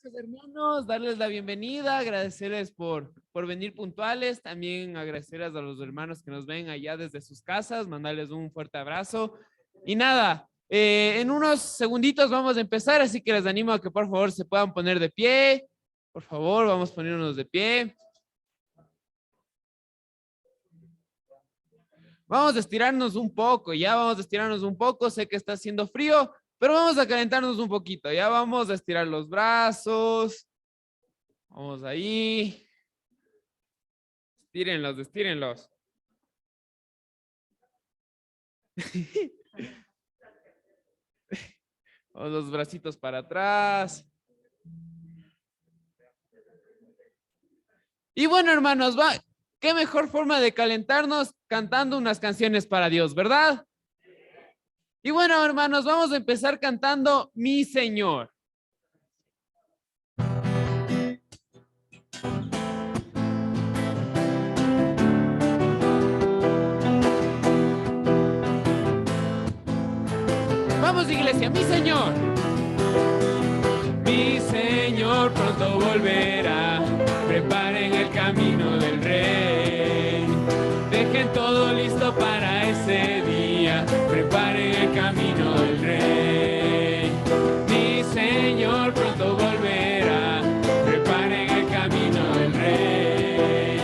noches, hermanos, darles la bienvenida, agradecerles por venir puntuales, también agradecerles a los hermanos que nos ven allá desde sus casas, mandarles un fuerte abrazo. Y nada, en unos segunditos vamos a empezar, así que les animo a que por favor se puedan poner de pie. Por favor, vamos a ponernos de pie. Vamos a estirarnos un poco, ya vamos a estirarnos un poco, sé que está haciendo frío, pero vamos a calentarnos un poquito, ya vamos a estirar los brazos. Vamos ahí. Estírenlos, estírenlos. Vamos los bracitos para atrás. Y bueno, hermanos, qué mejor forma de calentarnos cantando unas canciones para Dios, ¿verdad? Y bueno, hermanos, vamos a empezar cantando Mi Señor. Vamos, iglesia, mi Señor. Mi Señor pronto volverá. Preparen el camino del Rey. Dejen todo listo para ese día. Preparen el camino del Rey. Mi Señor pronto volverá. Preparen el camino del Rey.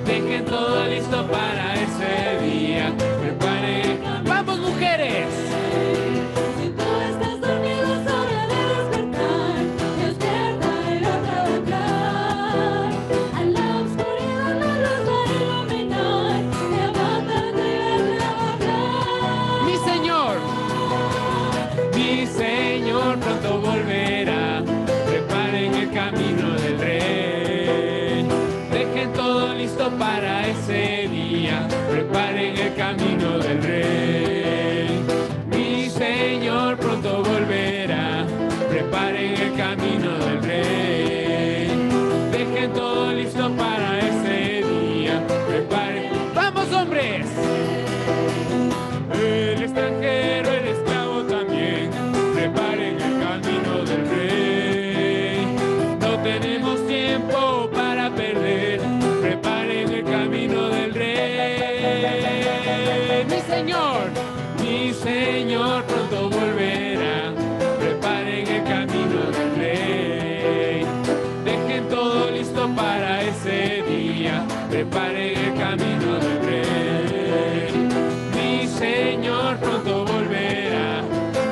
Dejen todo listo para ese día. Preparen. ¡Vamos, mujeres! Pronto volverá, preparen el camino del Rey. Dejen todo listo para ese día, preparen el camino del Rey. Mi Señor pronto volverá, preparen el camino del Rey. Dejen todo listo para ese día, preparen. ¡Vamos, hombres! El extranjero, el esclavo también, preparen el camino del Rey. No tenemos tiempo para perder, preparen el camino del Rey. Mi Señor pronto volverá, preparen el camino del Rey. Dejen todo listo para ese día, preparen el camino del Rey. Mi Señor pronto volverá,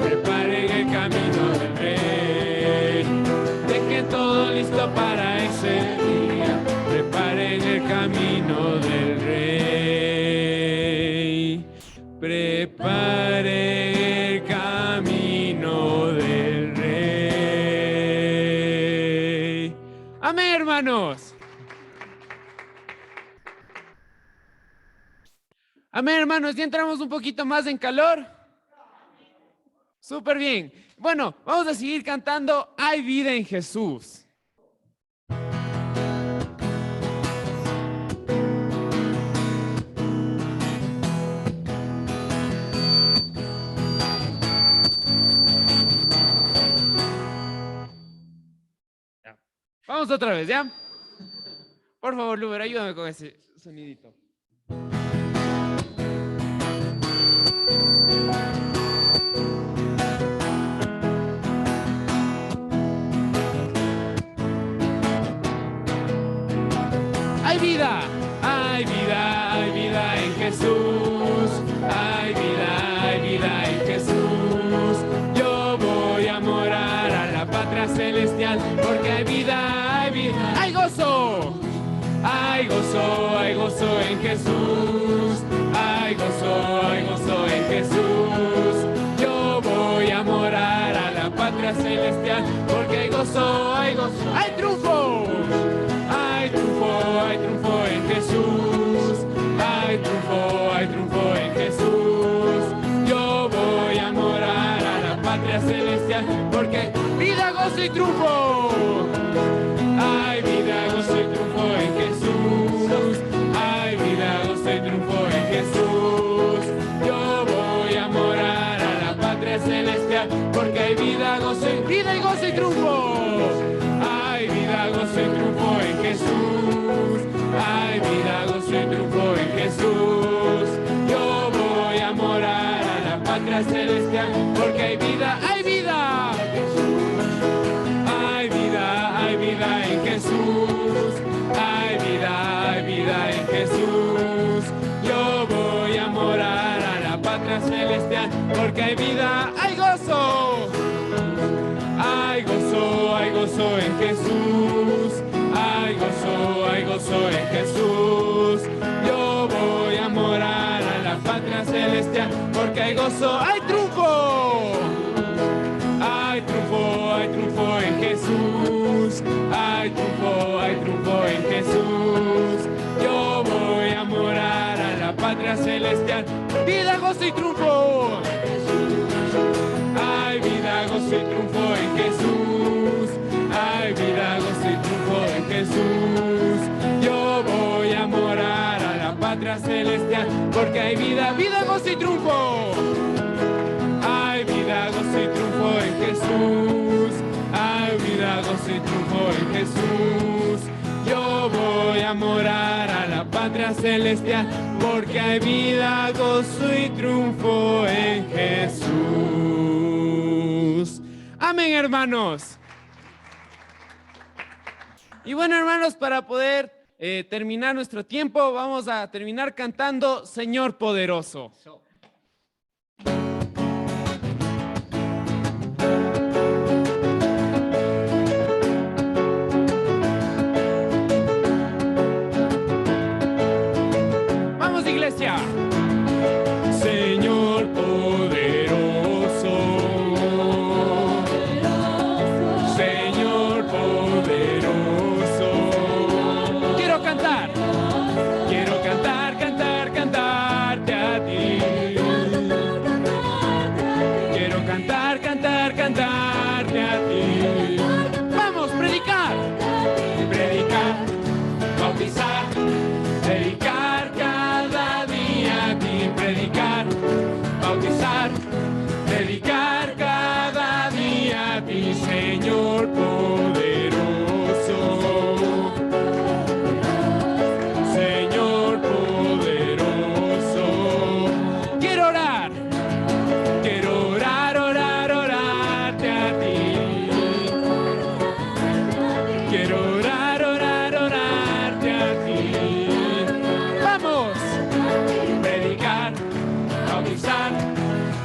preparen el camino del Rey. Dejen todo listo para ese día, preparen el camino del Rey. Preparen el camino del Rey. Amén, hermanos. Amén, hermanos. Ya entramos un poquito más en calor. Súper bien. Bueno, vamos a seguir cantando Hay vida en Jesús. Vamos otra vez, ¿ya? Por favor, Luber, ayúdame con ese sonidito. Hay vida, hay vida, hay vida en Jesús. Hay vida en Jesús. Yo voy a morar a la patria celestial porque hay vida, hay vida. Hay gozo, hay gozo, hay gozo en Jesús. Hay gozo en Jesús. Yo voy a morar a la patria celestial porque hay gozo, hay gozo. Hay triunfo. Hay triunfo en Jesús. Hay triunfo en Jesús. Yo voy a morar a la patria celestial porque vida, gozo y triunfo. Hay vida, gozo y triunfo en Jesús. Hay vida, gozo y triunfo en Jesús. Yo voy a morar a la patria celestial porque hay vida, gozo y triunfo. gozo y triunfo en Jesús. Hay vida, gozo y triunfo en Jesús. Yo voy a morar a la patria celestial, porque hay vida, hay vida. Hay vida en Jesús. Hay vida en Jesús. Yo voy a morar a la patria celestial, porque hay vida, hay gozo. Hay gozo en Jesús. Hay gozo en Jesús. Yo voy a morar a la patria celestial, porque hay gozo, hay triunfo. Hay triunfo en Jesús. Hay triunfo en Jesús. Yo voy a morar a la patria celestial. Vida, gozo y triunfo. Hay vida, gozo y triunfo en Jesús. Hay vida, gozo y triunfo en Jesús. Yo voy a morar a la patria celestial, porque hay vida, vida, gozo y triunfo. Hay vida, gozo y triunfo en Jesús. Hay vida, gozo y triunfo en Jesús. Yo voy a morar a la patria celestial, porque hay vida, gozo y triunfo en Jesús. Amén, hermanos. Y bueno, hermanos, para poder terminar nuestro tiempo, vamos a terminar cantando Señor Poderoso. Vamos, iglesia. Señor poderoso, Señor poderoso. Quiero cantar, cantarte a ti. Quiero cantar, cantarte a ti. Vamos, predicar, bautizar, predicar cada día a ti. Predicar, bautizar, predicar cada día a ti, Señor poderoso. Señor poderoso. Quiero orar, orarte a ti. Quiero orar, orarte a ti. Vamos, predicar, bautizar,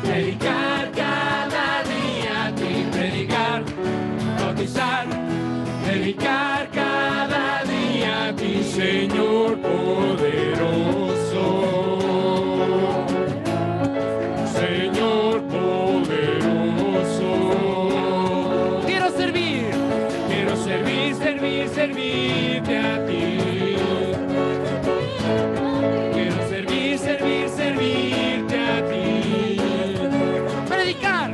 predicar cada día a ti. Predicar, bautizar, predicar cada día a ti, Señor poderoso. Señor poderoso. Quiero servirte a ti. Quiero servirte a ti. Predicar,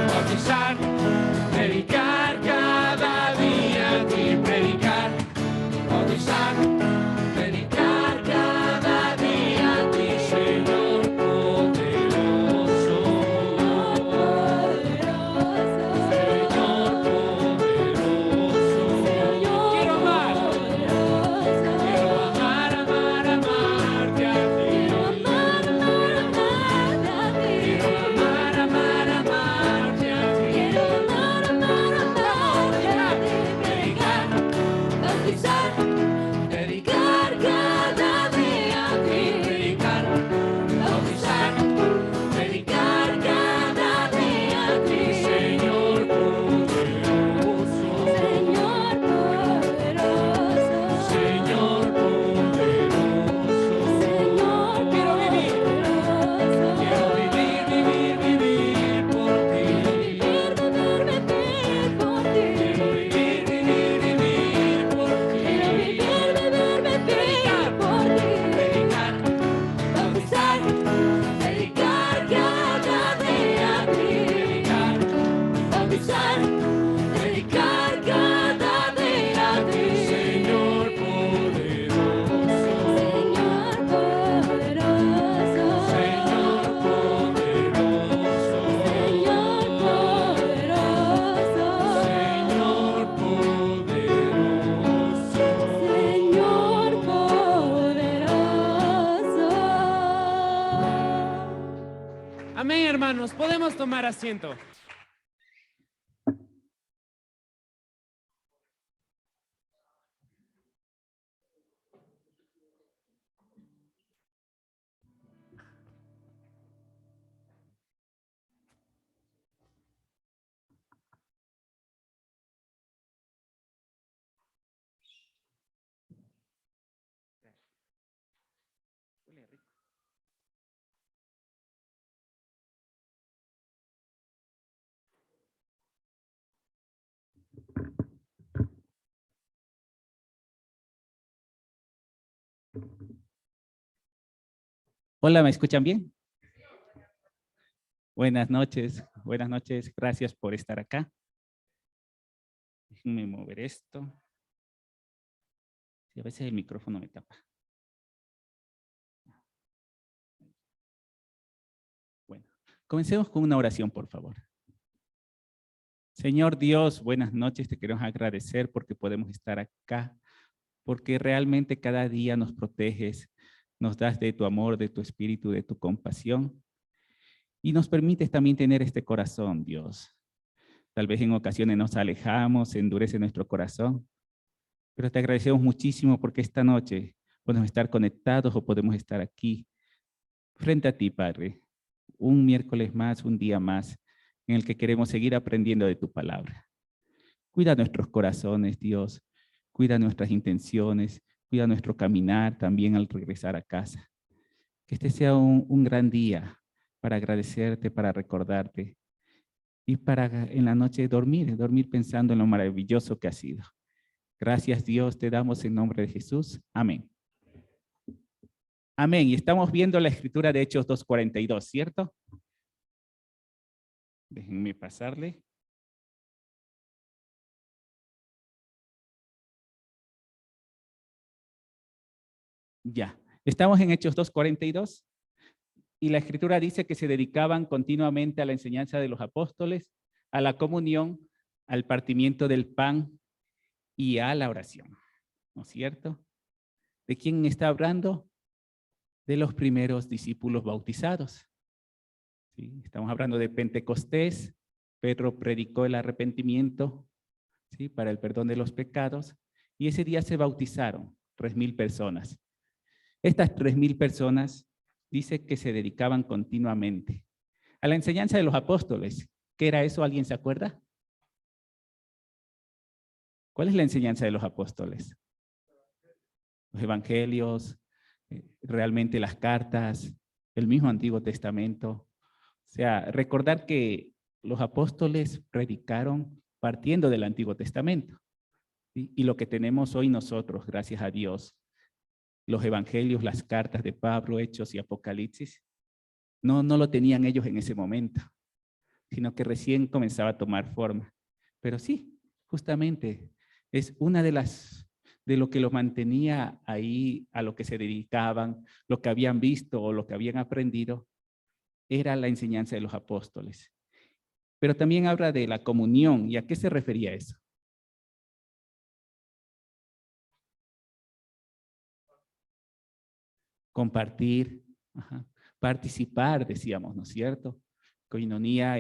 bautizar, predicar cada día a ti. Predicar, bautizar, predicar cada día a ti, Señor poderoso. Señor poderoso. Quiero amar, amarte a ti. Quiero amar, amarte a ti. Predicar, bautizar, predicar cada día a ti. Predicar, bautizar, predicar cada día a ti, Señor poderoso. Señor poderoso. Quiero vivir por ti. Quiero vivir por ti. Predicar, bautizar, predicar cada día a ti. Predicar, bautizar, predicar cada día a ti, Señor poderoso. Señor poderoso. Señor poderoso. Señor poderoso. tomar asiento. Hola, ¿me escuchan bien? Buenas noches, gracias por estar acá. Déjenme mover esto. Sí, a veces el micrófono me tapa. Bueno, comencemos con una oración, por favor. Señor Dios, buenas noches, te queremos agradecer porque podemos estar acá, porque realmente cada día nos proteges, nos das de tu amor, de tu espíritu, de tu compasión, y nos permites también tener este corazón, Dios. Tal vez en ocasiones nos alejamos, se endurece nuestro corazón, pero te agradecemos muchísimo porque esta noche podemos estar conectados o podemos estar aquí frente a ti, Padre. Un miércoles más, un día más, en el que queremos seguir aprendiendo de tu palabra. Cuida nuestros corazones, Dios. Cuida nuestras intenciones. Cuida nuestro caminar también al regresar a casa. Que este sea un gran día para agradecerte, para recordarte y para en la noche dormir pensando en lo maravilloso que ha sido. Gracias, Dios, te damos en nombre de Jesús. Amén. Amén. Y estamos viendo la escritura de Hechos 2:42, ¿cierto? Déjenme pasarle. Ya. Estamos en Hechos 2:42 y la escritura dice que se dedicaban continuamente a la enseñanza de los apóstoles, a la comunión, al partimiento del pan y a la oración. ¿No es cierto? ¿De quién está hablando? De los primeros discípulos bautizados. ¿Sí? Estamos hablando de Pentecostés. Pedro predicó el arrepentimiento, ¿sí?, para el perdón de los pecados, y ese día se bautizaron 3,000 personas. Estas 3,000 personas dice que se dedicaban continuamente a la enseñanza de los apóstoles. ¿Qué era eso? ¿Alguien se acuerda? ¿Cuál es la enseñanza de los apóstoles? Los evangelios, realmente las cartas, el mismo Antiguo Testamento. O sea, recordar que los apóstoles predicaron partiendo del Antiguo Testamento. ¿Sí? Y lo que tenemos hoy nosotros, gracias a Dios, los evangelios, las cartas de Pablo, Hechos y Apocalipsis, no lo tenían ellos en ese momento, sino que recién comenzaba a tomar forma. Pero sí, justamente es una de lo que los mantenía ahí, a lo que se dedicaban, lo que habían visto o lo que habían aprendido, era la enseñanza de los apóstoles. Pero también habla de la comunión. ¿Y a qué se refería eso? Compartir, participar, decíamos, ¿no es cierto? Koinonía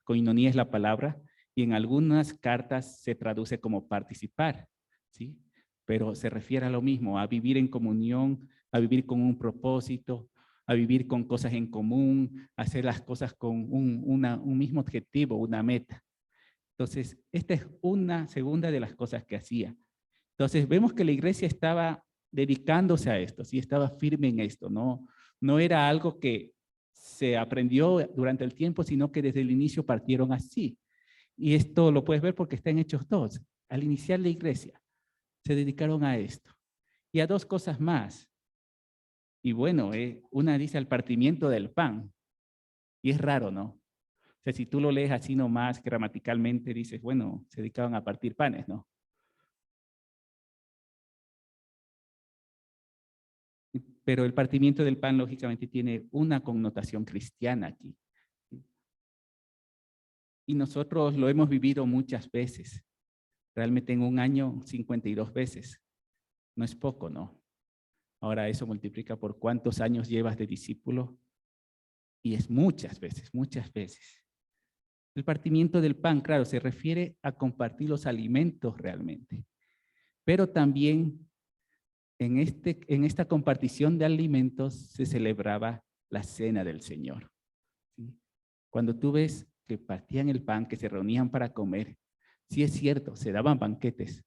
koinonía es la palabra, y en algunas cartas se traduce como participar, ¿sí? Pero se refiere a lo mismo, a vivir en comunión, a vivir con un propósito, a vivir con cosas en común, a hacer las cosas con un mismo objetivo, una meta. Entonces, esta es una segunda de las cosas que hacía. Entonces, vemos que la iglesia estaba dedicándose a esto, sí, estaba firme en esto, no era algo que se aprendió durante el tiempo, sino que desde el inicio partieron así. Y esto lo puedes ver porque está en Hechos 2. Al iniciar la iglesia, se dedicaron a esto. Y a dos cosas más. Y bueno, una dice al partimiento del pan. Y es raro, ¿no? O sea, si tú lo lees así nomás, gramaticalmente, dices, bueno, se dedicaban a partir panes, ¿no? Pero el partimiento del pan, lógicamente, tiene una connotación cristiana aquí. Y nosotros lo hemos vivido muchas veces. Realmente en un año, 52 veces. No es poco, ¿no? Ahora eso multiplica por cuántos años llevas de discípulo. Y es muchas veces, muchas veces. El partimiento del pan, claro, se refiere a compartir los alimentos realmente. Pero también en esta compartición de alimentos se celebraba la cena del Señor. ¿Sí? Cuando tú ves que partían el pan, que se reunían para comer, sí es cierto, se daban banquetes,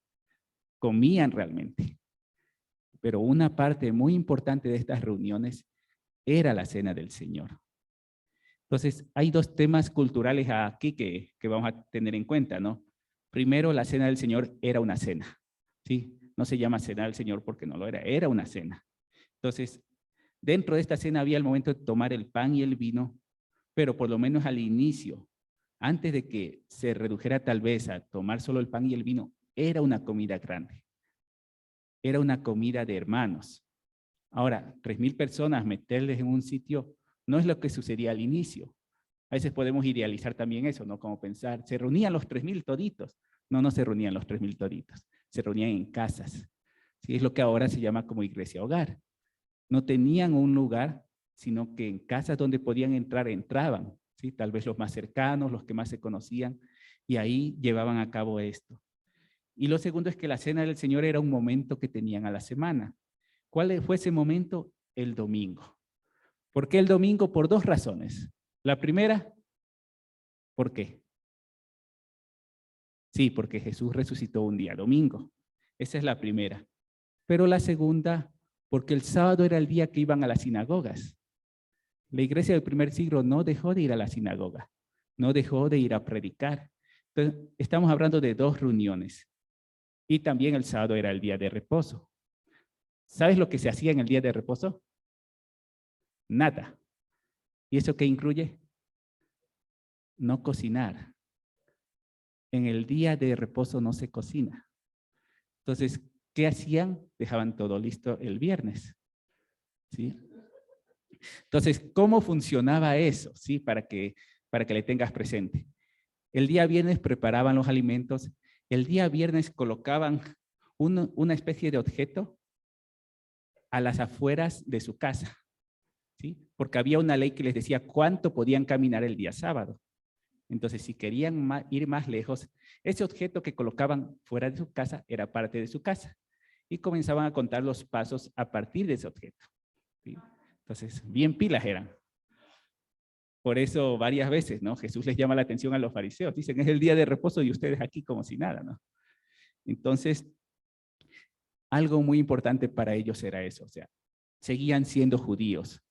comían realmente. Pero una parte muy importante de estas reuniones era la cena del Señor. Entonces, hay dos temas culturales aquí que vamos a tener en cuenta, ¿no? Primero, la cena del Señor era una cena, ¿sí? No se llama cena del Señor porque no lo era, era una cena. Entonces, dentro de esta cena había el momento de tomar el pan y el vino, pero por lo menos al inicio, antes de que se redujera tal vez a tomar solo el pan y el vino, era una comida grande. Era una comida de hermanos. Ahora, 3,000 personas, meterles en un sitio, no es lo que sucedía al inicio. A veces podemos idealizar también eso, ¿no? Como pensar, se reunían los 3,000 toditos. No, no se reunían los 3,000 toditos. Se reunían en casas. ¿Sí? Es lo que ahora se llama como iglesia hogar. No tenían un lugar, sino que en casas donde podían entrar, entraban. ¿Sí? Tal vez los más cercanos, los que más se conocían, y ahí llevaban a cabo esto. Y lo segundo es que la cena del Señor era un momento que tenían a la semana. ¿Cuál fue ese momento? El domingo. ¿Por qué el domingo? Por dos razones. La primera, ¿por qué? Sí, porque Jesús resucitó un día domingo. Esa es la primera. Pero la segunda, porque el sábado era el día que iban a las sinagogas. La iglesia del primer siglo no dejó de ir a la sinagoga, no dejó de ir a predicar. Entonces, estamos hablando de dos reuniones. Y también el sábado era el día de reposo. ¿Sabes lo que se hacía en el día de reposo? Nada. ¿Y eso qué incluye? No cocinar. En el día de reposo no se cocina. Entonces, ¿qué hacían? Dejaban todo listo el viernes. ¿Sí? Entonces, ¿cómo funcionaba eso? ¿Sí? Para que le tengas presente. El día viernes preparaban los alimentos. El día viernes colocaban una especie de objeto a las afueras de su casa. ¿Sí? Porque había una ley que les decía cuánto podían caminar el día sábado. Entonces, si querían ir más lejos, ese objeto que colocaban fuera de su casa era parte de su casa. Y comenzaban a contar los pasos a partir de ese objeto. ¿Sí? Entonces, bien pilas eran. Por eso varias veces, ¿no? Jesús les llama la atención a los fariseos. Dicen, es el día de reposo y ustedes aquí como si nada, ¿no? Entonces, algo muy importante para ellos era eso. O sea, seguían siendo judíos.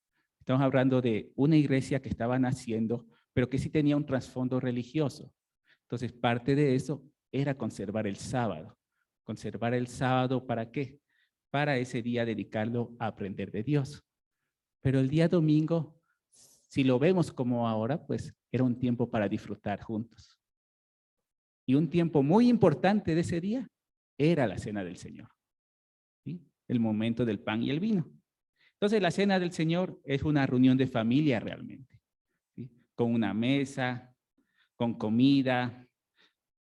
Estamos hablando de una iglesia que estaba naciendo, pero que sí tenía un trasfondo religioso. Entonces, parte de eso era conservar el sábado. ¿Conservar el sábado para qué? Para ese día dedicarlo a aprender de Dios. Pero el día domingo, si lo vemos como ahora, pues era un tiempo para disfrutar juntos. Y un tiempo muy importante de ese día era la cena del Señor. ¿Sí? El momento del pan y el vino. Entonces, la cena del Señor es una reunión de familia realmente. ¿Sí? Con una mesa, con comida,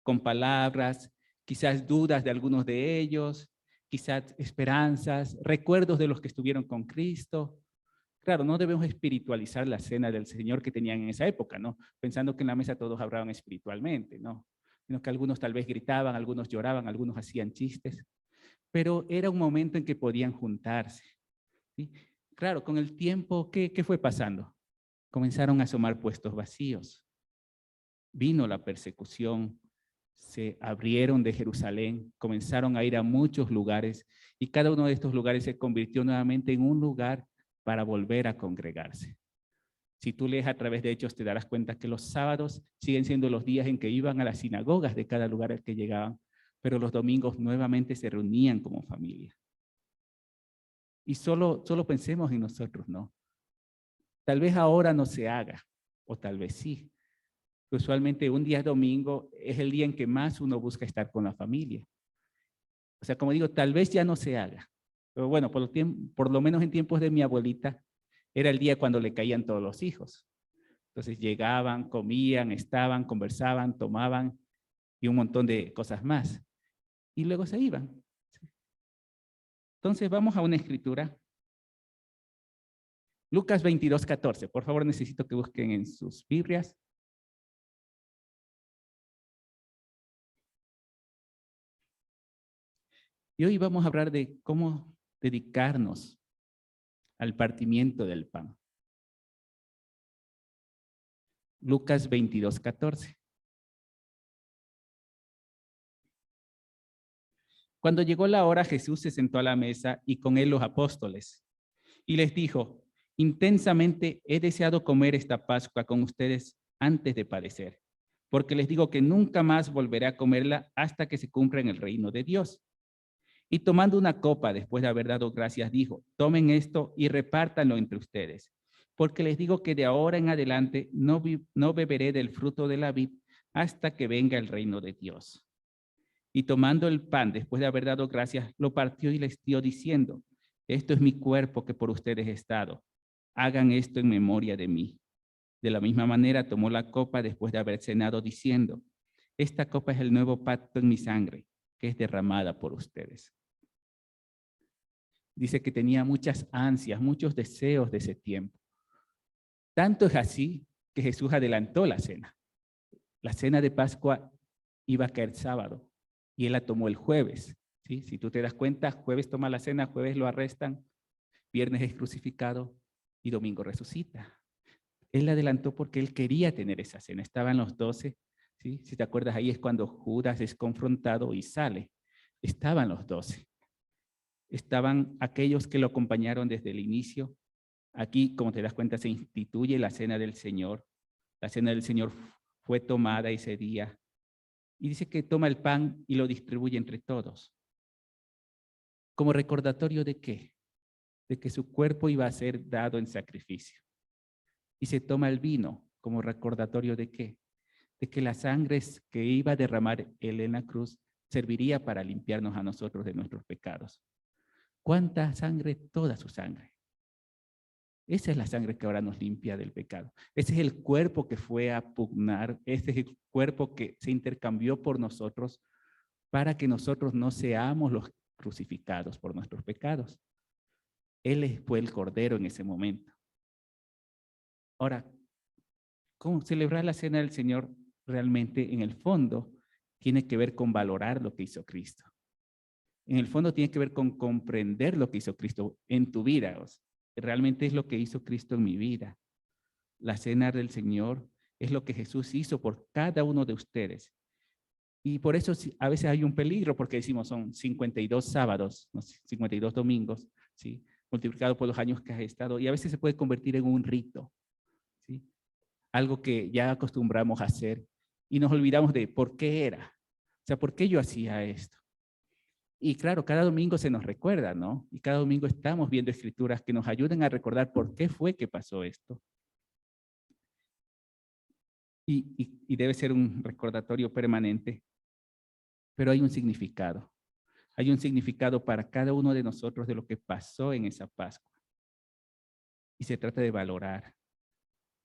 con palabras, quizás dudas de algunos de ellos, quizás esperanzas, recuerdos de los que estuvieron con Cristo. Claro, no debemos espiritualizar la cena del Señor que tenían en esa época, ¿no? Pensando que en la mesa todos hablaban espiritualmente, ¿no? Sino que algunos tal vez gritaban, algunos lloraban, algunos hacían chistes, pero era un momento en que podían juntarse. ¿Sí? Claro, con el tiempo, ¿qué fue pasando? Comenzaron a asomar puestos vacíos. Vino la persecución, se abrieron de Jerusalén, comenzaron a ir a muchos lugares y cada uno de estos lugares se convirtió nuevamente en un lugar para volver a congregarse. Si tú lees a través de Hechos, te darás cuenta que los sábados siguen siendo los días en que iban a las sinagogas de cada lugar al que llegaban, pero los domingos nuevamente se reunían como familia. Y solo pensemos en nosotros, ¿no? Tal vez ahora no se haga, o tal vez sí. Usualmente un día domingo es el día en que más uno busca estar con la familia. O sea, como digo, tal vez ya no se haga. Pero bueno, por lo menos en tiempos de mi abuelita, era el día cuando le caían todos los hijos. Entonces llegaban, comían, estaban, conversaban, tomaban y un montón de cosas más. Y luego se iban. Entonces vamos a una escritura. Lucas 22:14. Por favor, necesito que busquen en sus Biblias. Y hoy vamos a hablar de cómo dedicarnos al partimiento del pan. Lucas 22:14. Cuando llegó la hora, Jesús se sentó a la mesa y con él los apóstoles. Y les dijo, intensamente he deseado comer esta Pascua con ustedes antes de padecer, porque les digo que nunca más volveré a comerla hasta que se cumpla en el reino de Dios. Y tomando una copa, después de haber dado gracias, dijo, tomen esto y repártanlo entre ustedes, porque les digo que de ahora en adelante no beberé del fruto de la vid hasta que venga el reino de Dios. Y tomando el pan, después de haber dado gracias, lo partió y les dio diciendo, esto es mi cuerpo que por ustedes he dado. Hagan esto en memoria de mí. De la misma manera tomó la copa después de haber cenado diciendo, esta copa es el nuevo pacto en mi sangre, que es derramada por ustedes. Dice que tenía muchas ansias, muchos deseos de ese tiempo. Tanto es así que Jesús adelantó la cena. La cena de Pascua iba a caer sábado y él la tomó el jueves. ¿Sí? Si tú te das cuenta, jueves toma la cena, jueves lo arrestan, viernes es crucificado y domingo resucita. Él la adelantó porque él quería tener esa cena. Estaban los 12, ¿sí? Si te acuerdas, ahí es cuando Judas es confrontado y sale. Estaban los 12. Estaban aquellos que lo acompañaron desde el inicio. Aquí, como te das cuenta, se instituye la cena del Señor. La cena del Señor fue tomada ese día. Y dice que toma el pan y lo distribuye entre todos. ¿Como recordatorio de qué? De que su cuerpo iba a ser dado en sacrificio. Y se toma el vino como recordatorio de qué? De que la sangre que iba a derramar él en la cruz serviría para limpiarnos a nosotros de nuestros pecados. ¿Cuánta sangre? Toda su sangre. Esa es la sangre que ahora nos limpia del pecado. Ese es el cuerpo que fue a pugnar, ese es el cuerpo que se intercambió por nosotros para que nosotros no seamos los crucificados por nuestros pecados. Él fue el Cordero en ese momento. Ahora, ¿cómo celebrar la cena del Señor realmente en el fondo tiene que ver con valorar lo que hizo Cristo? En el fondo tiene que ver con comprender lo que hizo Cristo en tu vida. O sea, realmente es lo que hizo Cristo en mi vida. La cena del Señor es lo que Jesús hizo por cada uno de ustedes. Y por eso a veces hay un peligro, porque decimos son 52 sábados, 52 domingos, ¿sí? Multiplicado por los años que has estado, y a veces se puede convertir en un rito, ¿sí? Algo que ya acostumbramos a hacer y nos olvidamos de por qué era. O sea, ¿por qué yo hacía esto? Y claro, cada domingo se nos recuerda, ¿no? Y cada domingo estamos viendo escrituras que nos ayuden a recordar por qué fue que pasó esto. Y debe ser un recordatorio permanente, pero hay un significado. Hay un significado para cada uno de nosotros de lo que pasó en esa Pascua. Y se trata de valorar.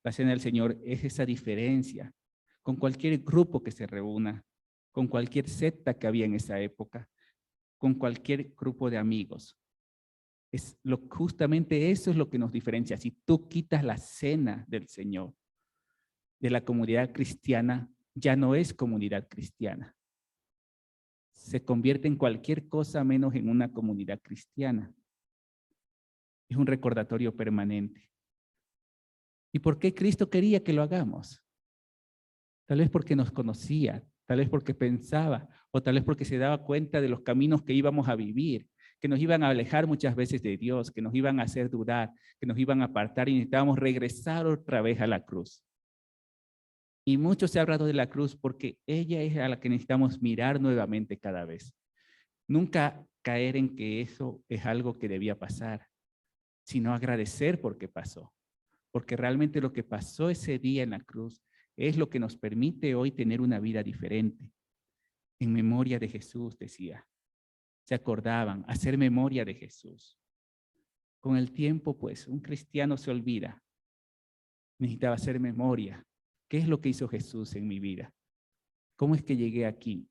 La cena del Señor es esa diferencia con cualquier grupo que se reúna, con cualquier secta que había en esa época, con cualquier grupo de amigos. Justamente eso es lo que nos diferencia. Si tú quitas la cena del Señor de la comunidad cristiana, ya no es comunidad cristiana. Se convierte en cualquier cosa menos en una comunidad cristiana. Es un recordatorio permanente. ¿Y por qué Cristo quería que lo hagamos? Tal vez porque nos conocía, tal vez porque pensaba, o tal vez porque se daba cuenta de los caminos que íbamos a vivir, que nos iban a alejar muchas veces de Dios, que nos iban a hacer dudar, que nos iban a apartar y necesitábamos regresar otra vez a la cruz. Y mucho se ha hablado de la cruz porque ella es a la que necesitamos mirar nuevamente cada vez. Nunca caer en que eso es algo que debía pasar, sino agradecer por qué pasó. Porque realmente lo que pasó ese día en la cruz es lo que nos permite hoy tener una vida diferente. En memoria de Jesús, decía. Se acordaban, hacer memoria de Jesús. Con el tiempo, pues, un cristiano se olvida. Necesitaba hacer memoria. ¿Qué es lo que hizo Jesús en mi vida? ¿Cómo es que llegué aquí?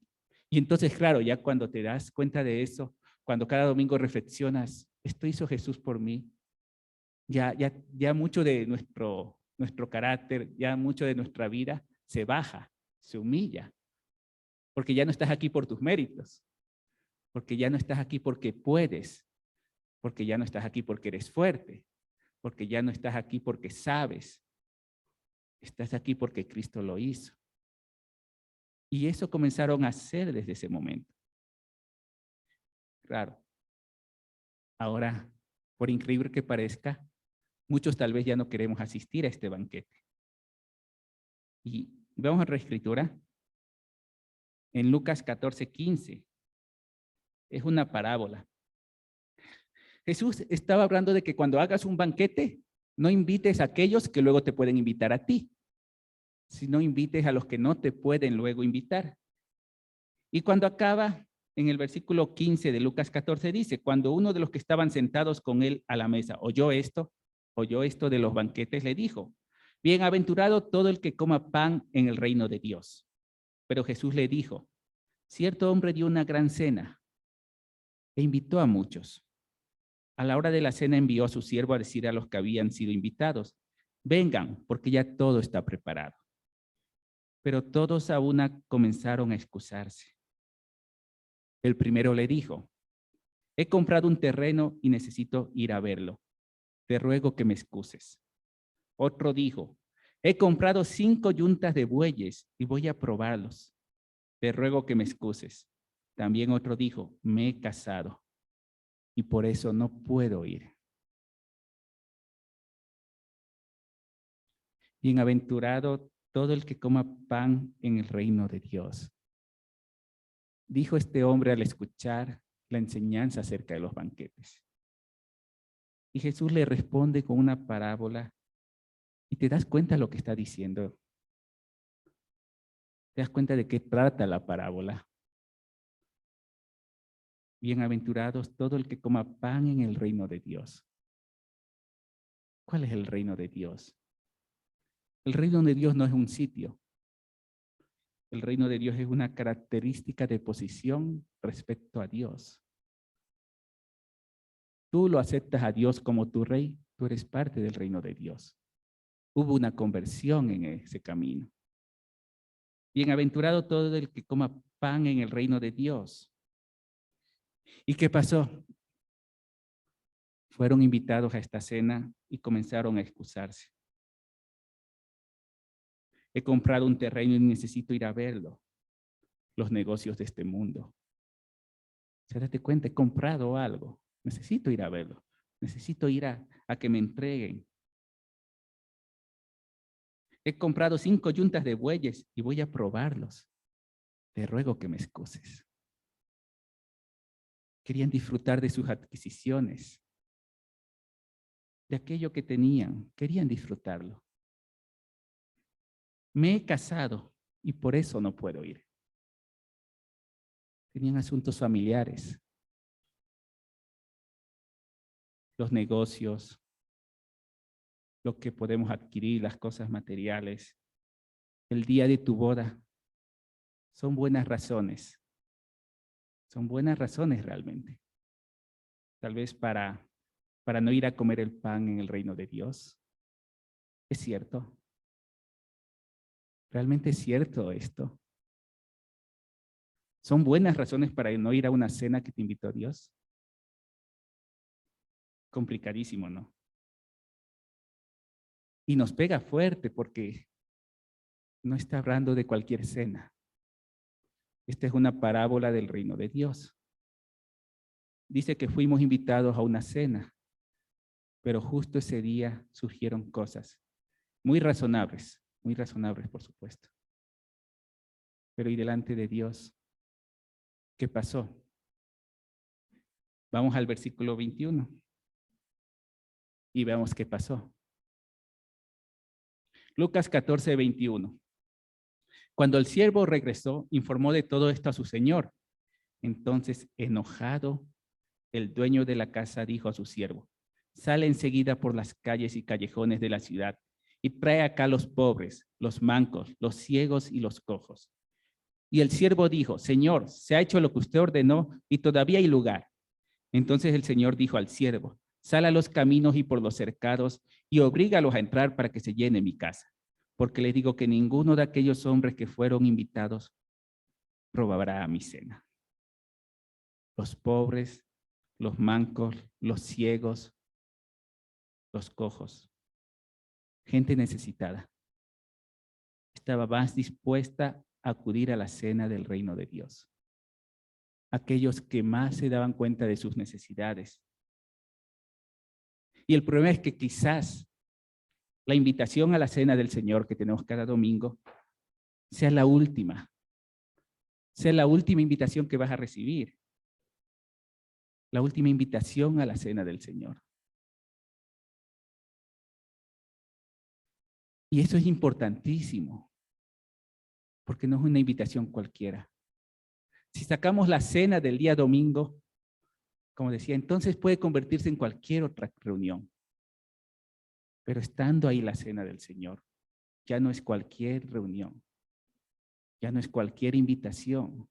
Y entonces, claro, ya cuando te das cuenta de eso, cuando cada domingo reflexionas, esto hizo Jesús por mí, Ya mucho de nuestro carácter, ya mucho de nuestra vida se baja, se humilla, porque ya no estás aquí por tus méritos, porque ya no estás aquí porque puedes, porque ya no estás aquí porque eres fuerte, porque ya no estás aquí porque sabes, estás aquí porque Cristo lo hizo. Y eso comenzaron a hacer desde ese momento. Claro, ahora, por increíble que parezca, muchos tal vez ya no queremos asistir a este banquete. Y vamos a la Escritura, en Lucas 14:15, es una parábola. Jesús estaba hablando de que cuando hagas un banquete, no invites a aquellos que luego te pueden invitar a ti, sino invites a los que no te pueden luego invitar. Y cuando acaba, en el versículo 15 de Lucas 14 dice, cuando uno de los que estaban sentados con él a la mesa oyó esto de los banquetes, le dijo, bienaventurado todo el que coma pan en el reino de Dios. Pero Jesús le dijo, cierto hombre dio una gran cena e invitó a muchos. A la hora de la cena envió a su siervo a decir a los que habían sido invitados, vengan, porque ya todo está preparado. Pero todos a una comenzaron a excusarse. El primero le dijo, he comprado un terreno y necesito ir a verlo. Te ruego que me excuses. Otro dijo, he comprado 5 yuntas de bueyes y voy a probarlos. Te ruego que me excuses. También otro dijo, me he casado y por eso no puedo ir. Bienaventurado todo el que coma pan en el reino de Dios. Dijo este hombre al escuchar la enseñanza acerca de los banquetes. Y Jesús le responde con una parábola y te das cuenta de lo que está diciendo. Te das cuenta de qué trata la parábola. Bienaventurados todo el que coma pan en el reino de Dios. ¿Cuál es el reino de Dios? El reino de Dios no es un sitio. El reino de Dios es una característica de posición respecto a Dios. Tú lo aceptas a Dios como tu rey, tú eres parte del reino de Dios. Hubo una conversión en ese camino. Bienaventurado todo el que coma pan en el reino de Dios. ¿Y qué pasó? Fueron invitados a esta cena y comenzaron a excusarse. He comprado un terreno y necesito ir a verlo. Los negocios de este mundo. Se date cuenta, he comprado algo. Necesito ir a verlo. Necesito ir a que me entreguen. He comprado 5 yuntas de bueyes y voy a probarlos. Te ruego que me excuses. Querían disfrutar de sus adquisiciones, de aquello que tenían. Querían disfrutarlo. Me he casado y por eso no puedo ir. Tenían asuntos familiares, los negocios, lo que podemos adquirir, las cosas materiales, el día de tu boda. Son buenas razones. Son buenas razones realmente. Tal vez para no ir a comer el pan en el reino de Dios. ¿Es cierto? ¿Realmente es cierto esto? ¿Son buenas razones para no ir a una cena que te invitó Dios? Complicadísimo, ¿no? Y nos pega fuerte porque no está hablando de cualquier cena. Esta es una parábola del reino de Dios. Dice que fuimos invitados a una cena, pero justo ese día surgieron cosas muy razonables por supuesto. Pero y delante de Dios, ¿qué pasó? Vamos al versículo 21 y veamos qué pasó. Lucas 14:21. Cuando el siervo regresó, informó de todo esto a su señor. Entonces, enojado, el dueño de la casa dijo a su siervo, sale enseguida por las calles y callejones de la ciudad y trae acá los pobres, los mancos, los ciegos y los cojos. Y el siervo dijo, Señor, se ha hecho lo que usted ordenó y todavía hay lugar. Entonces el Señor dijo al siervo, sal a los caminos y por los cercados y obrígalos a entrar para que se llene mi casa. Porque les digo que ninguno de aquellos hombres que fueron invitados probará mi cena. Los pobres, los mancos, los ciegos, los cojos, gente necesitada, estaba más dispuesta a acudir a la cena del reino de Dios. Aquellos que más se daban cuenta de sus necesidades. Y el problema es que quizás la invitación a la cena del Señor que tenemos cada domingo sea la última invitación que vas a recibir. La última invitación a la cena del Señor. Y eso es importantísimo, porque no es una invitación cualquiera. Si sacamos la cena del día domingo, como decía, entonces puede convertirse en cualquier otra reunión. Pero estando ahí la cena del Señor, ya no es cualquier reunión, ya no es cualquier invitación.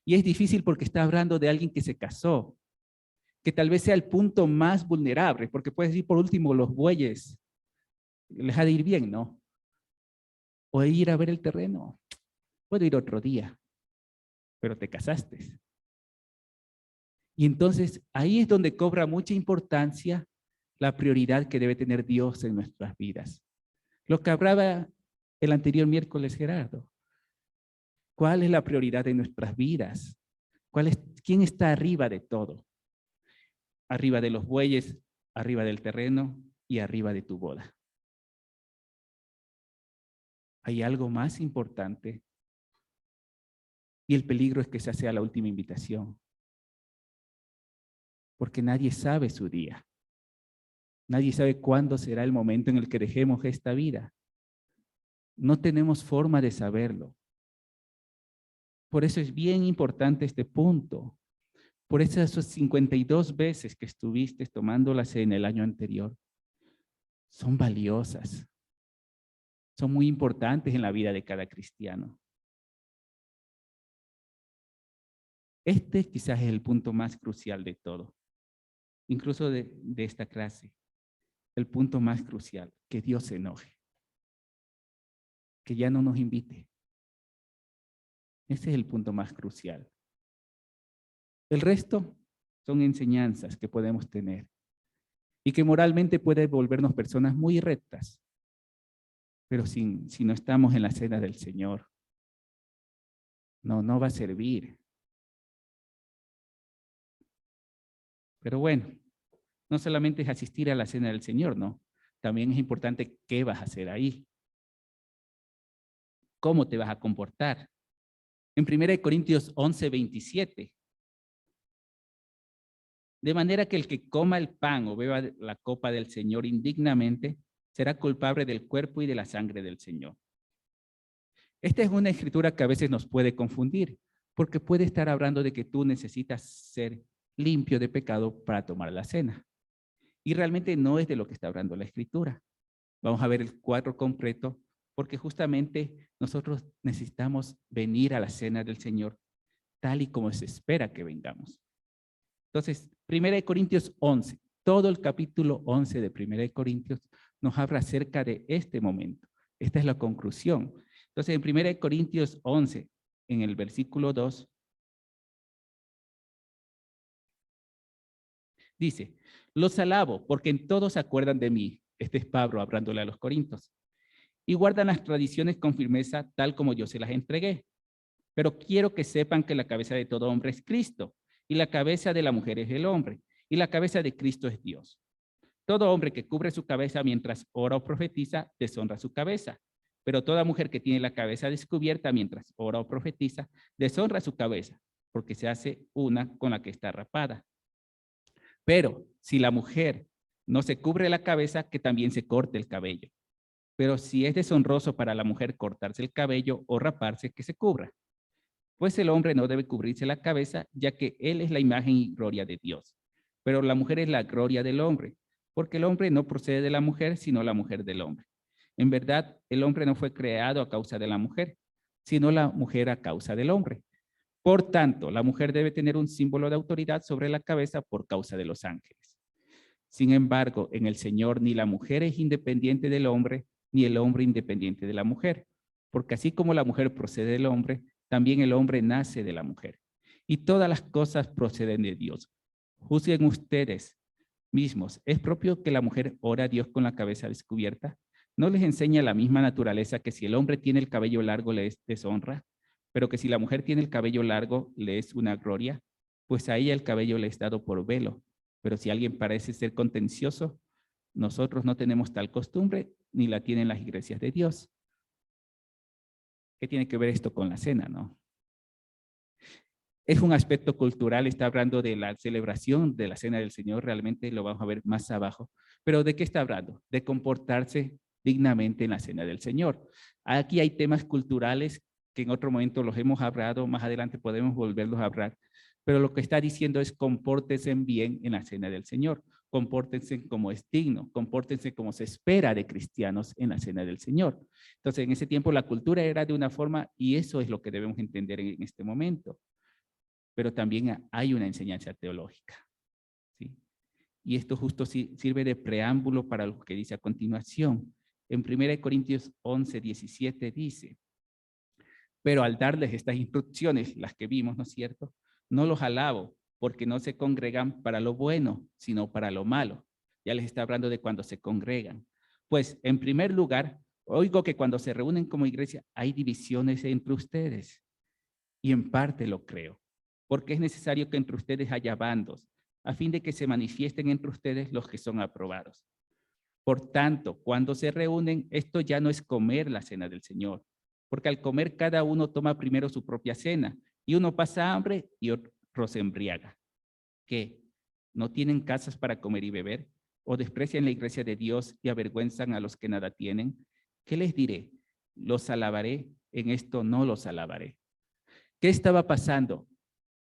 Y es difícil porque está hablando de alguien que se casó, que tal vez sea el punto más vulnerable, porque puedes decir por último los bueyes, les ha de ir bien, ¿no? O ir a ver el terreno, puedo ir otro día, pero te casaste. Y entonces ahí es donde cobra mucha importancia la prioridad que debe tener Dios en nuestras vidas. Lo que hablaba el anterior miércoles Gerardo. ¿Cuál es la prioridad de nuestras vidas? ¿Quién está arriba de todo? Arriba de los bueyes, arriba del terreno y arriba de tu boda. ¿Hay algo más importante? Y el peligro es que esa sea la última invitación. Porque nadie sabe su día. Nadie sabe cuándo será el momento en el que dejemos esta vida. No tenemos forma de saberlo. Por eso es bien importante este punto. Por eso esas 52 veces que estuviste tomando la cena el año anterior son valiosas. Son muy importantes en la vida de cada cristiano. Este quizás es el punto más crucial de todo. Incluso de esta clase. El punto más crucial, que Dios se enoje. Que ya no nos invite. Ese es el punto más crucial. El resto son enseñanzas que podemos tener y que moralmente puede volvernos personas muy rectas. Pero si no estamos en la cena del Señor, no va a servir. Pero bueno, no solamente es asistir a la cena del Señor, no. También es importante qué vas a hacer ahí. ¿Cómo te vas a comportar? En 1 Corintios 11:27. De manera que el que coma el pan o beba la copa del Señor indignamente, será culpable del cuerpo y de la sangre del Señor. Esta es una escritura que a veces nos puede confundir, porque puede estar hablando de que tú necesitas ser limpio de pecado para tomar la cena. Y realmente no es de lo que está hablando la escritura. Vamos a ver el cuadro completo, porque justamente nosotros necesitamos venir a la cena del Señor tal y como se espera que vengamos. Entonces, 1 Corintios 11, todo el capítulo 11 de 1 Corintios nos habla acerca de este momento. Esta es la conclusión. Entonces, en 1 Corintios 11, en el versículo 2, dice, los alabo porque en todo se acuerdan de mí. Este es Pablo hablándole a los corintios. Y guardan las tradiciones con firmeza tal como yo se las entregué. Pero quiero que sepan que la cabeza de todo hombre es Cristo, y la cabeza de la mujer es el hombre, y la cabeza de Cristo es Dios. Todo hombre que cubre su cabeza mientras ora o profetiza, deshonra su cabeza. Pero toda mujer que tiene la cabeza descubierta mientras ora o profetiza, deshonra su cabeza, porque se hace una con la que está rapada. Pero si la mujer no se cubre la cabeza, que también se corte el cabello. Pero si es deshonroso para la mujer cortarse el cabello o raparse, que se cubra. Pues el hombre no debe cubrirse la cabeza, ya que él es la imagen y gloria de Dios. Pero la mujer es la gloria del hombre, porque el hombre no procede de la mujer, sino la mujer del hombre. En verdad, el hombre no fue creado a causa de la mujer, sino la mujer a causa del hombre. Por tanto, la mujer debe tener un símbolo de autoridad sobre la cabeza por causa de los ángeles. Sin embargo, en el Señor ni la mujer es independiente del hombre, ni el hombre independiente de la mujer. Porque así como la mujer procede del hombre, también el hombre nace de la mujer. Y todas las cosas proceden de Dios. Juzguen ustedes mismos. ¿Es propio que la mujer ora a Dios con la cabeza descubierta? ¿No les enseña la misma naturaleza que si el hombre tiene el cabello largo le es deshonra, pero que si la mujer tiene el cabello largo le es una gloria? Pues a ella el cabello le es dado por velo. Pero si alguien parece ser contencioso, nosotros no tenemos tal costumbre, ni la tienen las iglesias de Dios. ¿Qué tiene que ver esto con la cena, no? Es un aspecto cultural, está hablando de la celebración de la Cena del Señor, realmente lo vamos a ver más abajo. Pero ¿de qué está hablando? De comportarse dignamente en la Cena del Señor. Aquí hay temas culturales que en otro momento los hemos hablado, más adelante podemos volverlos a hablar, pero lo que está diciendo es compórtense bien en la Cena del Señor, compórtense como es digno, compórtense como se espera de cristianos en la Cena del Señor. Entonces, en ese tiempo la cultura era de una forma y eso es lo que debemos entender en este momento. Pero también hay una enseñanza teológica, ¿sí? Y esto justo sirve de preámbulo para lo que dice a continuación. En 1 Corintios 11, 17 dice, pero al darles estas instrucciones, las que vimos, ¿no es cierto? No los alabo, porque no se congregan para lo bueno, sino para lo malo. Ya les está hablando de cuando se congregan. Pues, en primer lugar, oigo que cuando se reúnen como iglesia hay divisiones entre ustedes. Y en parte lo creo, porque es necesario que entre ustedes haya bandos, a fin de que se manifiesten entre ustedes los que son aprobados. Por tanto, cuando se reúnen, esto ya no es comer la cena del Señor, porque al comer cada uno toma primero su propia cena, y uno pasa hambre y otro se embriaga. ¿Qué? ¿No tienen casas para comer y beber? ¿O desprecian la iglesia de Dios y avergüenzan a los que nada tienen? ¿Qué les diré? ¿Los alabaré? En esto no los alabaré. ¿Qué estaba pasando?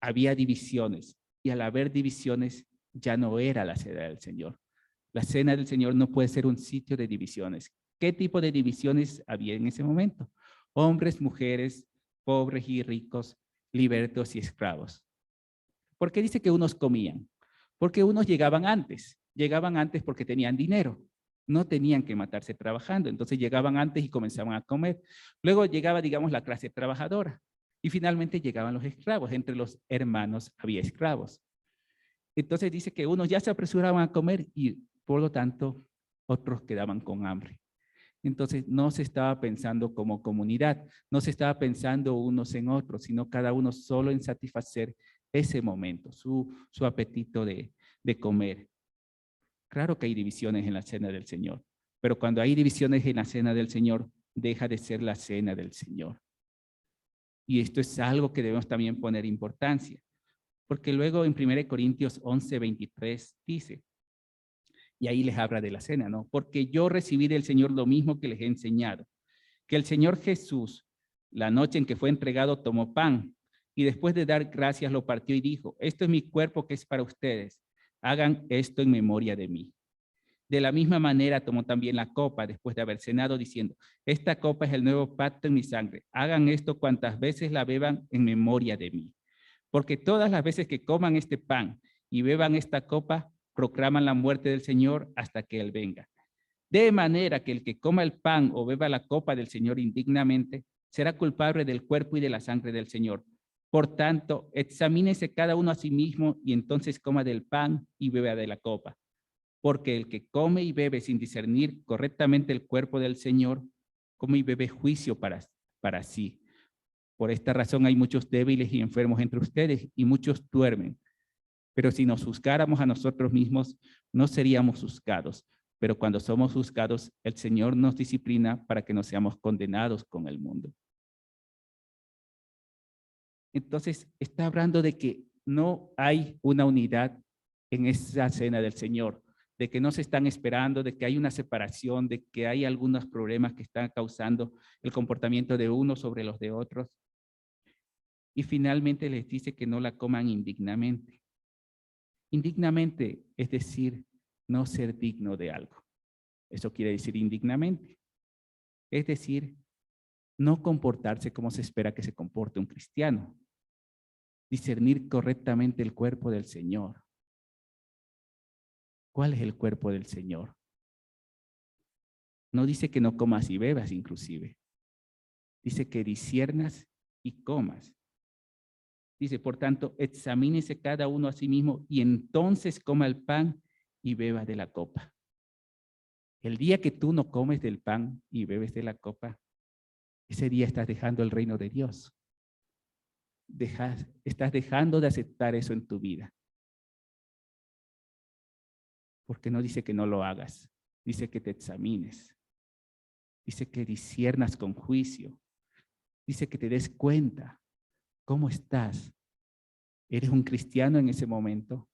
Había divisiones y al haber divisiones ya no era la cena del Señor. La cena del Señor no puede ser un sitio de divisiones. ¿Qué tipo de divisiones había en ese momento? Hombres, mujeres, pobres y ricos, libertos y esclavos. ¿Por qué dice que unos comían? Porque unos llegaban antes porque tenían dinero. No tenían que matarse trabajando, entonces llegaban antes y comenzaban a comer. Luego llegaba, digamos, la clase trabajadora. Y finalmente llegaban los esclavos. Entre los hermanos había esclavos. Entonces dice que unos ya se apresuraban a comer y por lo tanto otros quedaban con hambre. Entonces no se estaba pensando como comunidad, no se estaba pensando unos en otros, sino cada uno solo en satisfacer ese momento, su apetito de comer. Claro que hay divisiones en la cena del Señor, pero cuando hay divisiones en la cena del Señor, deja de ser la cena del Señor. Y esto es algo que debemos también poner importancia, porque luego en 1 Corintios 11, 23 dice, y ahí les habla de la cena, ¿no? Porque yo recibí del Señor lo mismo que les he enseñado, que el Señor Jesús, la noche en que fue entregado, tomó pan y después de dar gracias lo partió y dijo, esto es mi cuerpo que es para ustedes, hagan esto en memoria de mí. De la misma manera tomó también la copa después de haber cenado diciendo, esta copa es el nuevo pacto en mi sangre. Hagan esto cuantas veces la beban en memoria de mí. Porque todas las veces que coman este pan y beban esta copa, proclaman la muerte del Señor hasta que Él venga. De manera que el que coma el pan o beba la copa del Señor indignamente, será culpable del cuerpo y de la sangre del Señor. Por tanto, examínese cada uno a sí mismo y entonces coma del pan y beba de la copa. Porque el que come y bebe sin discernir correctamente el cuerpo del Señor, come y bebe juicio para sí. Por esta razón hay muchos débiles y enfermos entre ustedes y muchos duermen. Pero si nos juzgáramos a nosotros mismos, no seríamos juzgados. Pero cuando somos juzgados, el Señor nos disciplina para que no seamos condenados con el mundo. Entonces, está hablando de que no hay una unidad en esa cena del Señor, de que no se están esperando, de que hay una separación, de que hay algunos problemas que están causando el comportamiento de unos sobre los de otros. Y finalmente les dice que no la coman indignamente. Indignamente, es decir, no ser digno de algo. Eso quiere decir indignamente. Es decir, no comportarse como se espera que se comporte un cristiano. Discernir correctamente el cuerpo del Señor. ¿Cuál es el cuerpo del Señor? No dice que no comas y bebas inclusive. Dice que disciernas y comas. Dice, por tanto, examínese cada uno a sí mismo y entonces coma el pan y beba de la copa. El día que tú no comes del pan y bebes de la copa, ese día estás dejando el reino de Dios. Estás dejando de aceptar eso en tu vida. Porque no dice que no lo hagas, dice que te examines. Dice que disciernas con juicio. Dice que te des cuenta cómo estás. ¿Eres un cristiano en ese momento?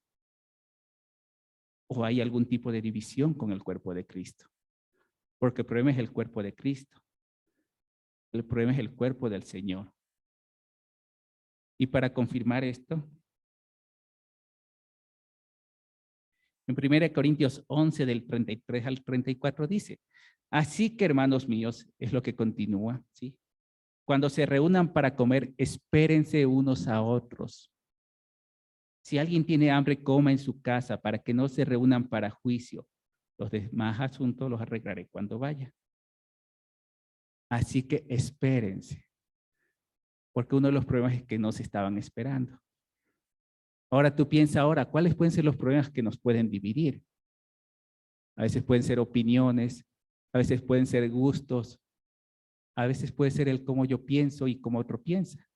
¿O hay algún tipo de división con el cuerpo de Cristo? Porque el problema es el cuerpo de Cristo. El problema es el cuerpo del Señor. Y para confirmar esto, en 1 Corintios 11, del 33 al 34 dice, así que hermanos míos, es lo que continúa, ¿sí? Cuando se reúnan para comer, espérense unos a otros. Si alguien tiene hambre, coma en su casa para que no se reúnan para juicio. Los demás asuntos los arreglaré cuando vaya. Así que espérense. Porque uno de los problemas es que no se estaban esperando. Ahora tú piensa ahora, ¿cuáles pueden ser los problemas que nos pueden dividir? A veces pueden ser opiniones, a veces pueden ser gustos, a veces puede ser el cómo yo pienso y cómo otro piensa.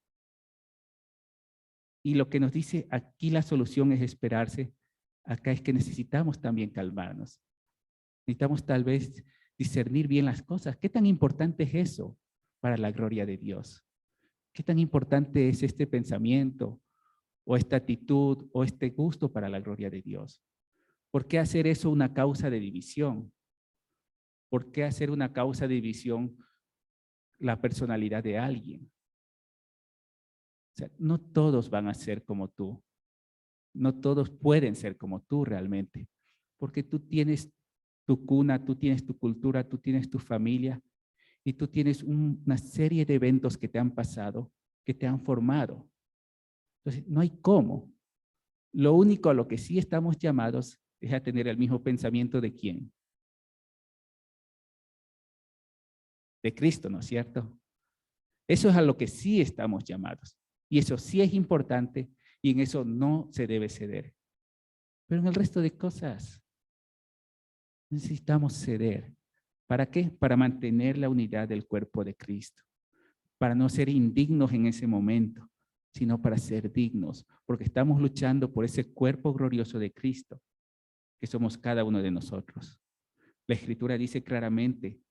Y lo que nos dice aquí la solución es esperarse. Acá es que necesitamos también calmarnos. Necesitamos tal vez discernir bien las cosas. ¿Qué tan importante es eso para la gloria de Dios? ¿Qué tan importante es este pensamiento o esta actitud o este gusto para la gloria de Dios? ¿Por qué hacer eso una causa de división? ¿Por qué hacer una causa de división la personalidad de alguien? O sea, no todos van a ser como tú. No todos pueden ser como tú realmente. Porque tú tienes tu cuna, tú tienes tu cultura, tú tienes tu familia y tú tienes una serie de eventos que te han pasado, que te han formado. Entonces, no hay cómo. Lo único a lo que sí estamos llamados es a tener el mismo pensamiento de quién. De Cristo, ¿no es cierto? Eso es a lo que sí estamos llamados. Y eso sí es importante y en eso no se debe ceder. Pero en el resto de cosas necesitamos ceder. ¿Para qué? Para mantener la unidad del cuerpo de Cristo. Para no ser indignos en ese momento, sino para ser dignos, porque estamos luchando por ese cuerpo glorioso de Cristo, que somos cada uno de nosotros. La Escritura dice claramente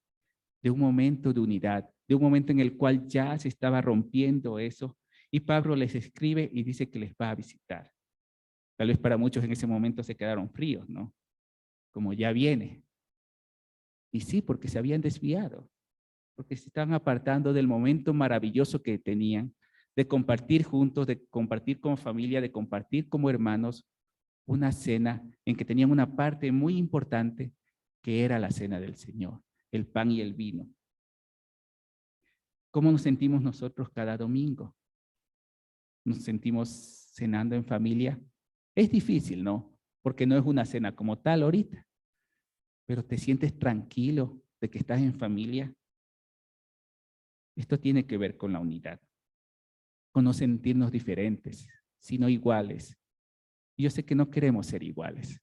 de un momento de unidad, de un momento en el cual ya se estaba rompiendo eso, y Pablo les escribe y dice que les va a visitar. Tal vez para muchos en ese momento se quedaron fríos, ¿no? Como ya viene. Y sí, porque se habían desviado, porque se estaban apartando del momento maravilloso que tenían, de compartir juntos, de compartir como familia, de compartir como hermanos, una cena en que tenían una parte muy importante, que era la cena del Señor, el pan y el vino. ¿Cómo nos sentimos nosotros cada domingo? ¿Nos sentimos cenando en familia? Es difícil, ¿no? Porque no es una cena como tal ahorita, pero te sientes tranquilo de que estás en familia. Esto tiene que ver con la unidad, con no sentirnos diferentes, sino iguales. Y yo sé que no queremos ser iguales,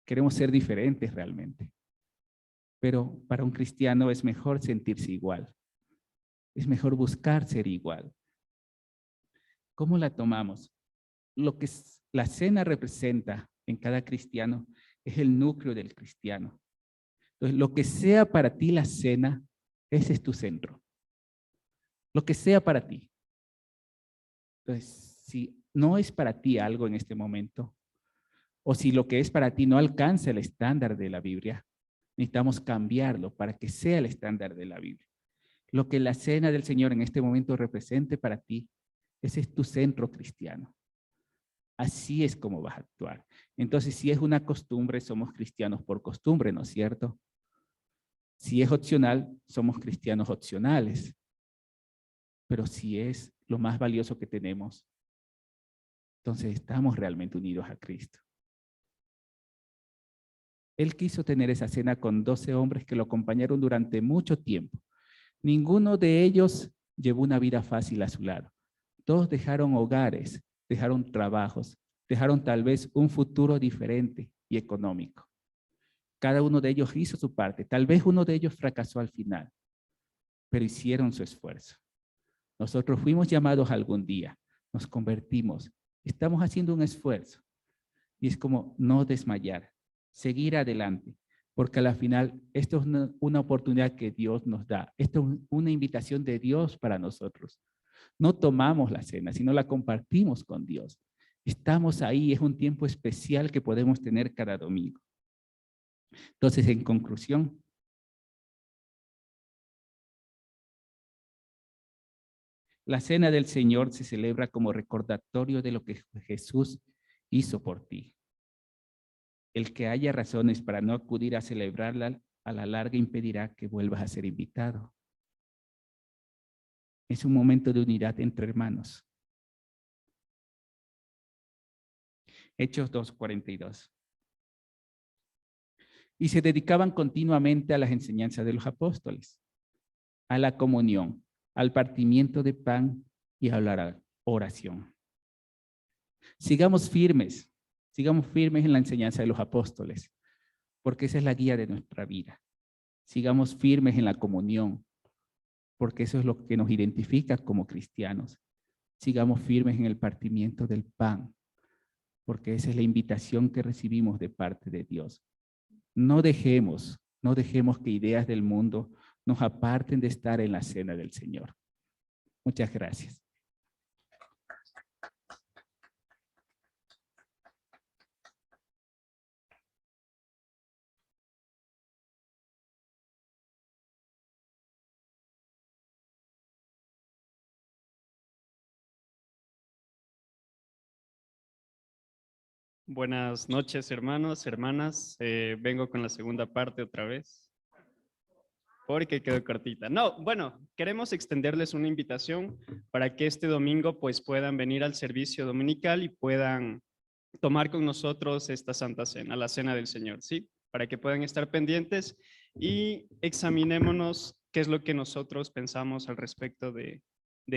queremos ser diferentes realmente. Pero para un cristiano es mejor sentirse igual, es mejor buscar ser igual. ¿Cómo la tomamos? Lo que la cena representa en cada cristiano es el núcleo del cristiano. Entonces, lo que sea para ti la cena, ese es tu centro. Lo que sea para ti. Entonces, si no es para ti algo en este momento, o si lo que es para ti no alcanza el estándar de la Biblia, necesitamos cambiarlo para que sea el estándar de la Biblia. Lo que la cena del Señor en este momento represente para ti, ese es tu centro cristiano. Así es como vas a actuar. Entonces, si es una costumbre, somos cristianos por costumbre, ¿no es cierto? Si es opcional, somos cristianos opcionales. Pero si es lo más valioso que tenemos, entonces estamos realmente unidos a Cristo. Él quiso tener esa cena con 12 hombres que lo acompañaron durante mucho tiempo. Ninguno de ellos llevó una vida fácil a su lado. Todos dejaron hogares, dejaron trabajos, dejaron tal vez un futuro diferente y económico. Cada uno de ellos hizo su parte. Tal vez uno de ellos fracasó al final, pero hicieron su esfuerzo. Nosotros fuimos llamados algún día, nos convertimos, estamos haciendo un esfuerzo. Y es como no desmayar, seguir adelante, porque a la final esto es una oportunidad que Dios nos da. Esto es una invitación de Dios para nosotros. No tomamos la cena, sino la compartimos con Dios. Estamos ahí, es un tiempo especial que podemos tener cada domingo. Entonces, en conclusión, la cena del Señor se celebra como recordatorio de lo que Jesús hizo por ti. El que haya razones para no acudir a celebrarla, a la larga impedirá que vuelvas a ser invitado. Es un momento de unidad entre hermanos. Hechos 2:42. Y se dedicaban continuamente a las enseñanzas de los apóstoles, a la comunión, al partimiento de pan y a la oración. Sigamos firmes en la enseñanza de los apóstoles, porque esa es la guía de nuestra vida. Sigamos firmes en la comunión, porque eso es lo que nos identifica como cristianos. Sigamos firmes en el partimiento del pan, porque esa es la invitación que recibimos de parte de Dios. No dejemos que ideas del mundo nos aparten de estar en la cena del Señor. Muchas gracias. Buenas noches, hermanos, hermanas. Vengo con la segunda parte otra vez, porque quedó cortita. No, bueno, queremos extenderles una invitación para que este domingo pues puedan venir al servicio dominical y puedan tomar con nosotros esta Santa Cena, la Cena del Señor, ¿sí? Para que puedan estar pendientes y examinémonos qué es lo que nosotros pensamos al respecto de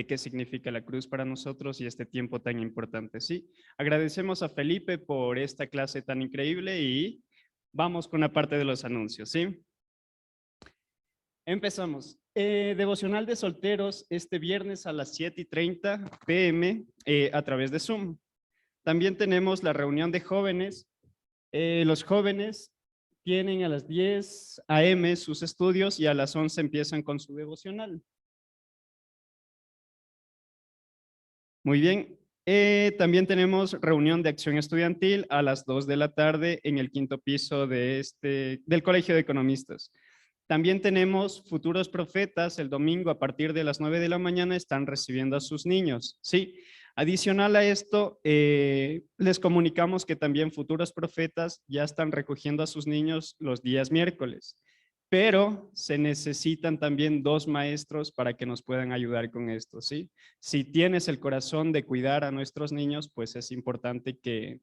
qué significa la cruz para nosotros y este tiempo tan importante, ¿sí? Agradecemos a Felipe por esta clase tan increíble y vamos con la parte de los anuncios, ¿sí? Empezamos. Devocional de solteros este viernes a las 7:30 p.m. A través de Zoom. También tenemos la reunión de jóvenes. Los jóvenes tienen a las 10 a.m. sus estudios y a las 11 empiezan con su devocional. Muy bien. También tenemos reunión de acción estudiantil a las 2 de la tarde en el 5º piso del Colegio de Economistas. También tenemos futuros profetas el domingo a partir de las 9 de la mañana están recibiendo a sus niños. Sí. Adicional a esto, les comunicamos que también futuros profetas ya están recogiendo a sus niños los días miércoles. Pero se necesitan también 2 maestros para que nos puedan ayudar con esto, ¿sí? Si tienes el corazón de cuidar a nuestros niños, pues es importante que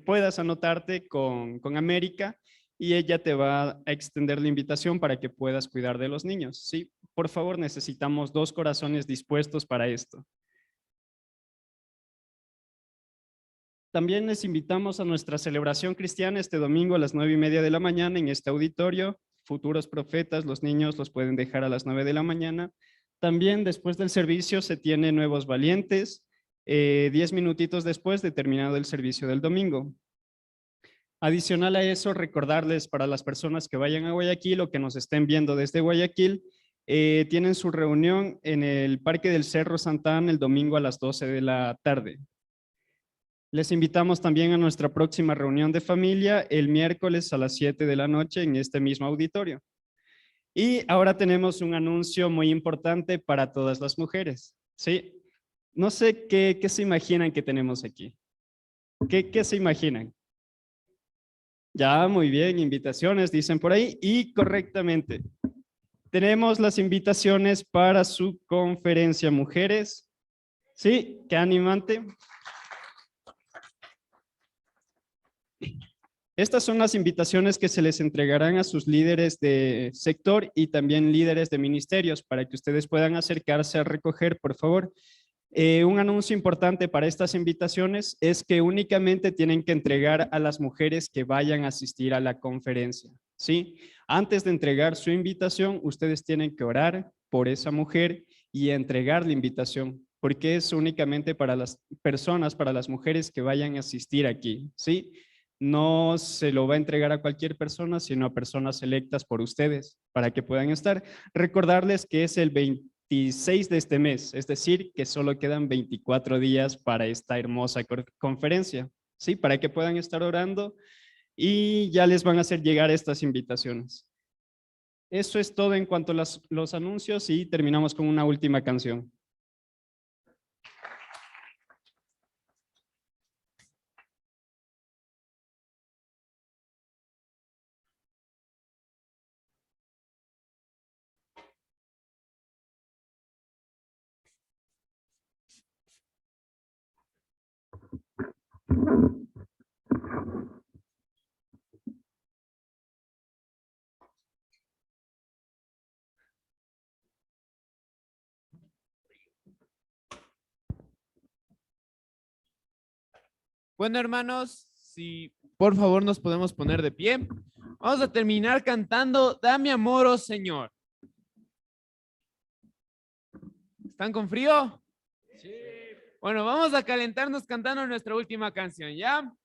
puedas anotarte con América y ella te va a extender la invitación para que puedas cuidar de los niños, ¿sí? Por favor, necesitamos 2 corazones dispuestos para esto. También les invitamos a nuestra celebración cristiana este domingo a las 9:30 de la mañana en este auditorio. Futuros profetas, los niños los pueden dejar a las 9 de la mañana. También después del servicio se tiene nuevos valientes, 10 minutitos después de terminado el servicio del domingo. Adicional a eso, recordarles para las personas que vayan a Guayaquil o que nos estén viendo desde Guayaquil, tienen su reunión en el Parque del Cerro Santa Ana el domingo a las 12 de la tarde. Les invitamos también a nuestra próxima reunión de familia el miércoles a las 7 de la noche en este mismo auditorio. Y ahora tenemos un anuncio muy importante para todas las mujeres, ¿sí? No sé qué se imaginan que tenemos aquí. ¿Qué se imaginan? Ya, muy bien, invitaciones dicen por ahí y correctamente. Tenemos las invitaciones para su conferencia Mujeres. Sí, qué animante. Estas son las invitaciones que se les entregarán a sus líderes de sector y también líderes de ministerios para que ustedes puedan acercarse a recoger, por favor. Un anuncio importante para estas invitaciones es que únicamente tienen que entregar a las mujeres que vayan a asistir a la conferencia, ¿sí? Antes de entregar su invitación, ustedes tienen que orar por esa mujer y entregar la invitación, porque es únicamente para las personas, para las mujeres que vayan a asistir aquí, ¿sí? No se lo va a entregar a cualquier persona, sino a personas selectas por ustedes para que puedan estar. Recordarles que es el 26 de este mes, es decir, que solo quedan 24 días para esta hermosa conferencia, ¿sí? Para que puedan estar orando y ya les van a hacer llegar estas invitaciones. Eso es todo en cuanto a los anuncios y terminamos con una última canción. Bueno, hermanos, si por favor nos podemos poner de pie. Vamos a terminar cantando Dame amor, oh Señor. ¿Están con frío? Sí. Bueno, vamos a calentarnos cantando nuestra última canción, ¿ya?